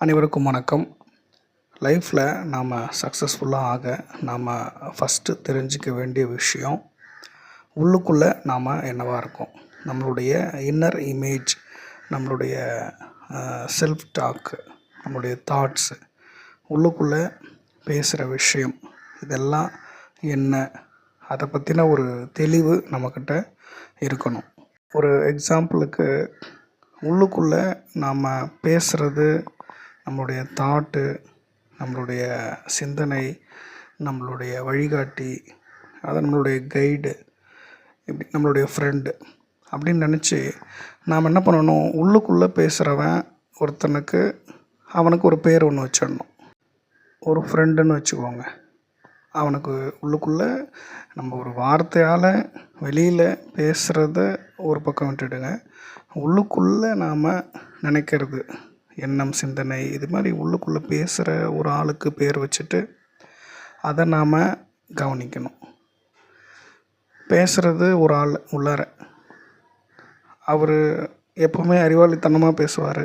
அனைவருக்கும் வணக்கம். லைஃப்பில் நாம் சக்ஸஸ்ஃபுல்லாக ஆக நாம் ஃபஸ்ட்டு தெரிஞ்சிக்க வேண்டிய விஷயம், உள்ளுக்குள்ளே நாம் என்னவாக இருக்கோம், நம்மளுடைய இன்னர் இமேஜ், நம்மளுடைய செல்ஃப் டாக்கு, நம்மளுடைய தாட்ஸு, உள்ளுக்குள்ளே பேசுகிற விஷயம், இதெல்லாம் என்ன, அதை பற்றின ஒரு தெளிவு நம்மக்கிட்ட இருக்கணும். ஒரு எக்ஸாம்பிளுக்கு, உள்ளுக்குள்ளே நாம் பேசுகிறது நம்மளுடைய தாட்டு, நம்மளுடைய சிந்தனை, நம்மளுடைய வழிகாட்டி, அது நம்மளுடைய கைடு, இப்படி நம்மளுடைய ஃப்ரெண்டு அப்படின்னு நினச்சி நாம் என்ன பண்ணணும், உள்ளுக்குள்ளே பேசுகிறவன் ஒருத்தனுக்கு அவனுக்கு ஒரு பேர் ஒன்று வச்சிடணும். ஒரு ஃப்ரெண்டுன்னு வச்சுக்கோங்க. அவனுக்கு உள்ளுக்குள்ளே நம்ம ஒரு வார்த்தையால் வெளியில் பேசுகிறத ஒரு பக்கம் விட்டுடுங்க, உள்ளுக்குள்ளே நாம் நினைக்கிறது, எண்ணம், சிந்தனை, இது மாதிரி உள்ளுக்குள்ளே பேசுகிற ஒரு ஆளுக்கு பேர் வச்சுட்டு அதை நாம் கவனிக்கணும். பேசுகிறது ஒரு ஆள் உள்ளார, அவர் எப்போவுமே அறிவாளித்தனமாக பேசுவார்,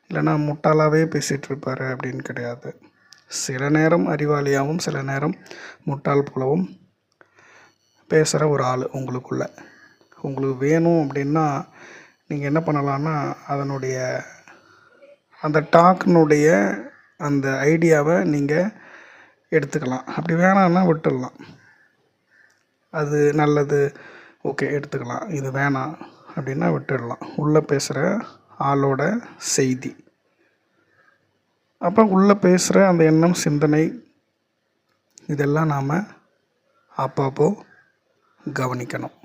இல்லைன்னா முட்டாளாகவே பேசிகிட்டு இருப்பார் அப்படின்னு கிடையாது. சில நேரம் அறிவாளியாகவும் சில நேரம் முட்டாள் போலவும் பேசுகிற ஒரு ஆள் உங்களுக்குள்ளே. உங்களுக்கு வேணும் அப்படின்னா நீங்கள் என்ன பண்ணலான்னா, அதனுடைய அந்த டாக்கினுடைய அந்த ஐடியாவை நீங்கள் எடுத்துக்கலாம். அப்படி வேணான்னா விட்டுடலாம். அது நல்லது, ஓகே எடுத்துக்கலாம், இது வேணாம் அப்படின்னா விட்டுடலாம். உள்ளே பேசுகிற ஆளோட செய்தி, அப்போ உள்ளே பேசுகிற அந்த எண்ணம், சிந்தனை, இதெல்லாம் நாம் அப்பப்போ கவனிக்கணும்.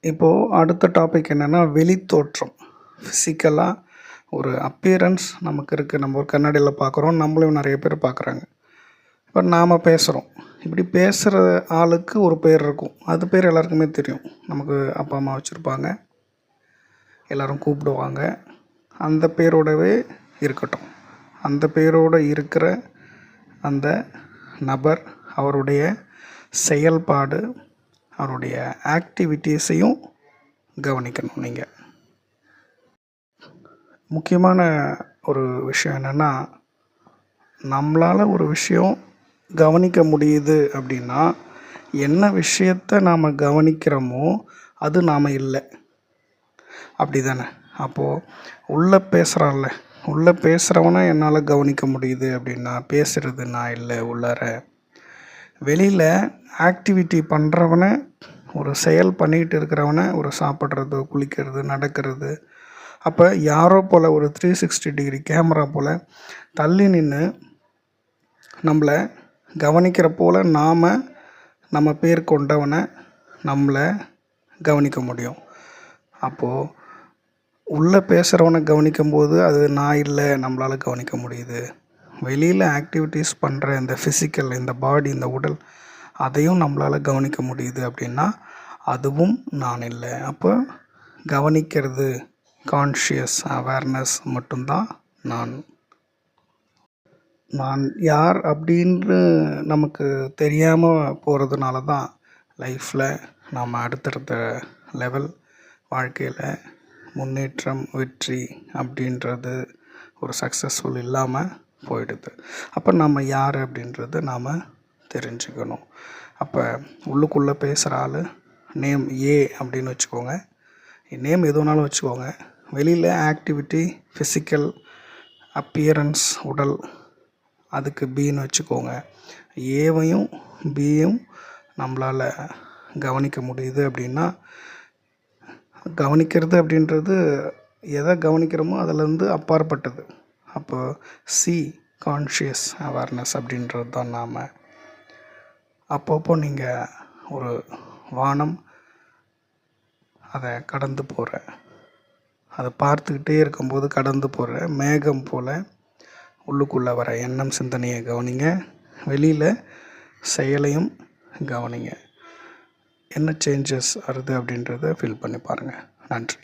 இப்போது அடுத்த டாபிக் என்னென்னா, வெளித்தோற்றம். ஃபிசிக்கலாக ஒரு அப்பியரன்ஸ் நமக்கு இருக்குது. நம்ம ஒரு கண்ணாடியில் பார்க்குறோம், நம்மளையும் நிறைய பேர் பார்க்குறாங்க. இப்போ நாம் பேசுகிறோம், இப்படி பேசுகிற ஆளுக்கு ஒரு பேர் இருக்கும். அது பேர் எல்லாருக்குமே தெரியும். நமக்கு அப்பா அம்மா வச்சுருப்பாங்க, எல்லோரும் கூப்பிடுவாங்க. அந்த பேரோடவே இருக்கட்டும். அந்த பேரோடு இருக்கிற அந்த நபர், அவருடைய செயல்பாடு, அவருடைய ஆக்டிவிட்டீஸையும் கவனிக்கணும். நீங்கள் முக்கியமான ஒரு விஷயம் என்னென்னா, நம்மளால் ஒரு விஷயம் கவனிக்க முடியுது அப்படின்னா, என்ன விஷயத்தை நாம் கவனிக்கிறோமோ அது நாம் இல்லை, அப்படி தானே? அப்போது உள்ளே பேசுகிறான்ல, உள்ளே பேசுகிறவனை என்னால் கவனிக்க முடியுது அப்படின்னா, பேசுகிறது நான் இல்லை. உள்ளார வெளியில் ஆக்டிவிட்டி பண்ணுறவனை, ஒரு செயல் பண்ணிகிட்டு இருக்கிறவனை, ஒரு சாப்பிட்றது, குளிக்கிறது, நடக்கிறது, அப்போ யாரோ போல் ஒரு 360 டிகிரி கேமரா போல் தள்ளி நின்று நம்மளை கவனிக்கிற போல் நாம் நம்ம பேர் கொண்டவனை நம்மளை கவனிக்க முடியும். அப்போது உள்ளே பேசுகிறவனை கவனிக்கும்போது அது நான் இல்லை, நம்மளால் கவனிக்க முடியுது. வெளியில் ஆக்டிவிட்டீஸ் பண்ணுற இந்த ஃபிசிக்கல், இந்த பாடி, இந்த உடல், அதையும் நம்மளால் கவனிக்க முடியுது அப்படின்னா அதுவும் நான் இல்லை. அப்போ கவனிக்கிறது, கான்ஷியஸ் அவேர்னஸ் மட்டும்தான் நான். நான் யார் அப்படின்னு நமக்கு தெரியாமல் போகிறதுனால தான் லைஃப்பில் நாம் அடுத்தடுத்த லெவல் வாழ்க்கையில் முன்னேற்றம், வெற்றி அப்படின்றது ஒரு சக்ஸஸ்ஃபுல் இல்லாமல் போயிடுது. அப்போ நம்ம யார் அப்படின்றது நாம் தெரிஞ்சுக்கணும். அப்போ உள்ளுக்குள்ளே பேசுகிற ஆள் நேம் ஏ அப்படின்னு வச்சுக்கோங்க. நேம் எது வேணாலும் வச்சுக்கோங்க. வெளியில் ஆக்டிவிட்டி, ஃபிசிக்கல் அப்பியரன்ஸ், உடல், அதுக்கு பின்னு வச்சுக்கோங்க. ஏவையும் பியும் நம்மளால் கவனிக்க முடியுது அப்படின்னா, கவனிக்கிறது அப்படின்றது எதை கவனிக்கிறோமோ அதிலேருந்து அப்பாற்பட்டது. அப்போ சி, கான்ஷியஸ் அவேர்னஸ் அப்படின்றது தான் நாம். அப்பப்போ நீங்கள் ஒரு வானம், அதை கடந்து போகிற, அதை பார்த்துக்கிட்டே இருக்கும்போது கடந்து போகிற மேகம் போல் உள்ளுக்குள்ளே வர எண்ணம், சிந்தனையை கவனிங்க. வெளியில் செயலையும் கவனிங்க. என்ன சேஞ்சஸ் வருது அப்படின்றத ஃபீல் பண்ணி பாருங்கள். நன்றி.